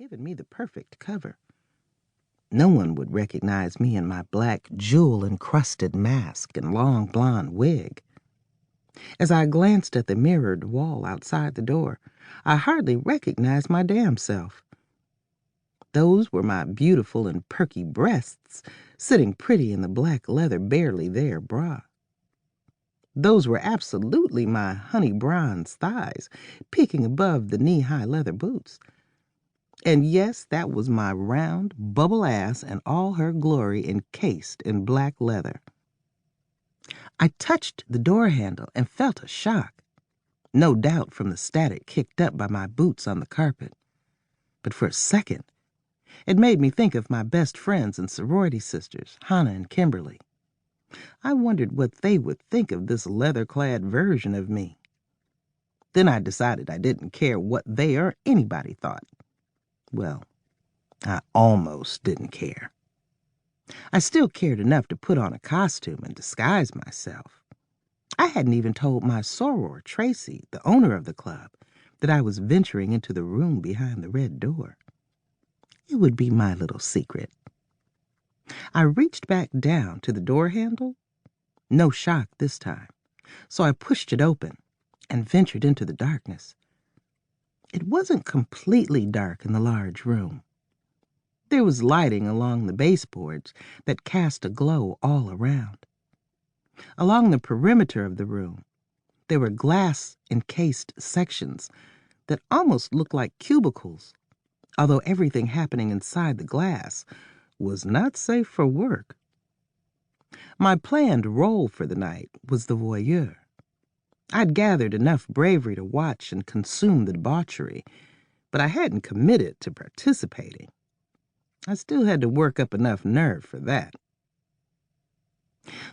given me the perfect cover. No one would recognize me in my black, jewel-encrusted mask and long blonde wig. As I glanced at the mirrored wall outside the door, I hardly recognized my damn self. Those were my beautiful and perky breasts, sitting pretty in the black leather barely there bra. Those were absolutely my honey bronze thighs, peeking above the knee-high leather boots. And yes, that was my round, bubble ass in all her glory encased in black leather. I touched the door handle and felt a shock, no doubt from the static kicked up by my boots on the carpet. But for a second, it made me think of my best friends and sorority sisters, Hahna and Kimberly. I wondered what they would think of this leather-clad version of me. Then I decided I didn't care what they or anybody thought. Well, I almost didn't care. I still cared enough to put on a costume and disguise myself. I hadn't even told my soror, Tracy, the owner of the club, that I was venturing into the room behind the red door. It would be my little secret. I reached back down to the door handle. No shock this time, so I pushed it open and ventured into the darkness. It wasn't completely dark in the large room. There was lighting along the baseboards that cast a glow all around. Along the perimeter of the room, there were glass-encased sections that almost looked like cubicles, although everything happening inside the glass was not safe for work. My planned role for the night was the voyeur. I'd gathered enough bravery to watch and consume the debauchery, but I hadn't committed to participating. I still had to work up enough nerve for that.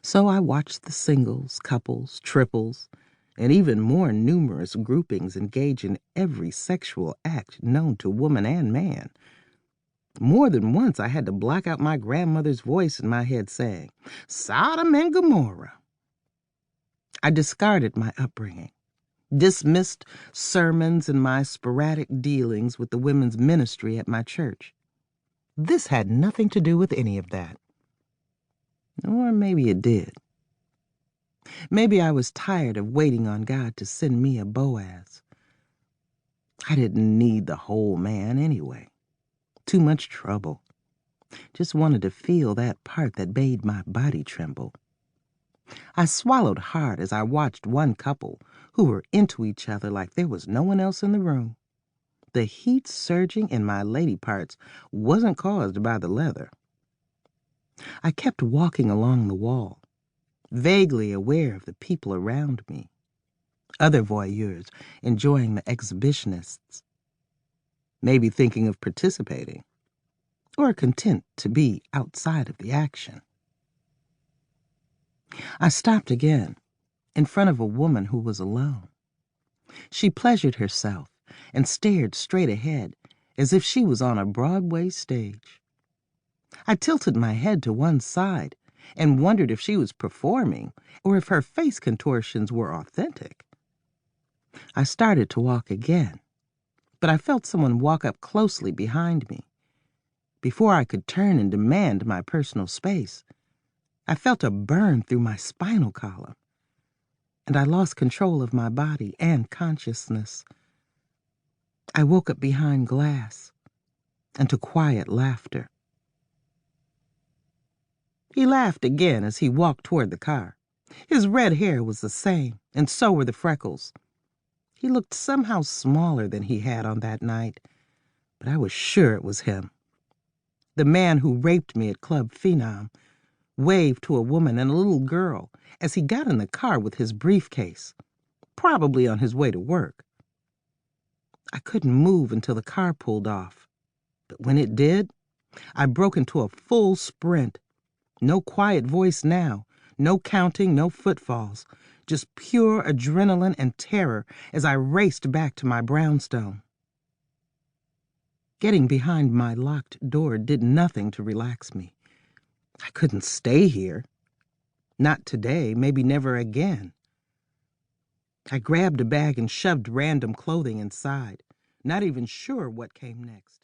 So I watched the singles, couples, triples, and even more numerous groupings engage in every sexual act known to woman and man. More than once I had to block out my grandmother's voice in my head saying, "Sodom and Gomorrah." I discarded my upbringing, dismissed sermons and my sporadic dealings with the women's ministry at my church. This had nothing to do with any of that. Or maybe it did. Maybe I was tired of waiting on God to send me a Boaz. I didn't need the whole man anyway. Too much trouble. Just wanted to feel that part that made my body tremble. I swallowed hard as I watched one couple who were into each other like there was no one else in the room. The heat surging in my lady parts wasn't caused by the leather. I kept walking along the wall, vaguely aware of the people around me, other voyeurs enjoying the exhibitionists, maybe thinking of participating, or content to be outside of the action. I stopped again, in front of a woman who was alone. She pleasured herself and stared straight ahead as if she was on a Broadway stage. I tilted my head to one side and wondered if she was performing or if her face contortions were authentic. I started to walk again, but I felt someone walk up closely behind me. Before I could turn and demand my personal space, I felt a burn through my spinal column, and I lost control of my body and consciousness. I woke up behind glass and to quiet laughter. He laughed again as he walked toward the car. His red hair was the same, and so were the freckles. He looked somehow smaller than he had on that night, but I was sure it was him. The man who raped me at Club Phenom waved to a woman and a little girl as he got in the car with his briefcase, probably on his way to work. I couldn't move until the car pulled off, but when it did, I broke into a full sprint. No quiet voice now, no counting, no footfalls, just pure adrenaline and terror as I raced back to my brownstone. Getting behind my locked door did nothing to relax me. I couldn't stay here. Not today, maybe never again. I grabbed a bag and shoved random clothing inside, not even sure what came next.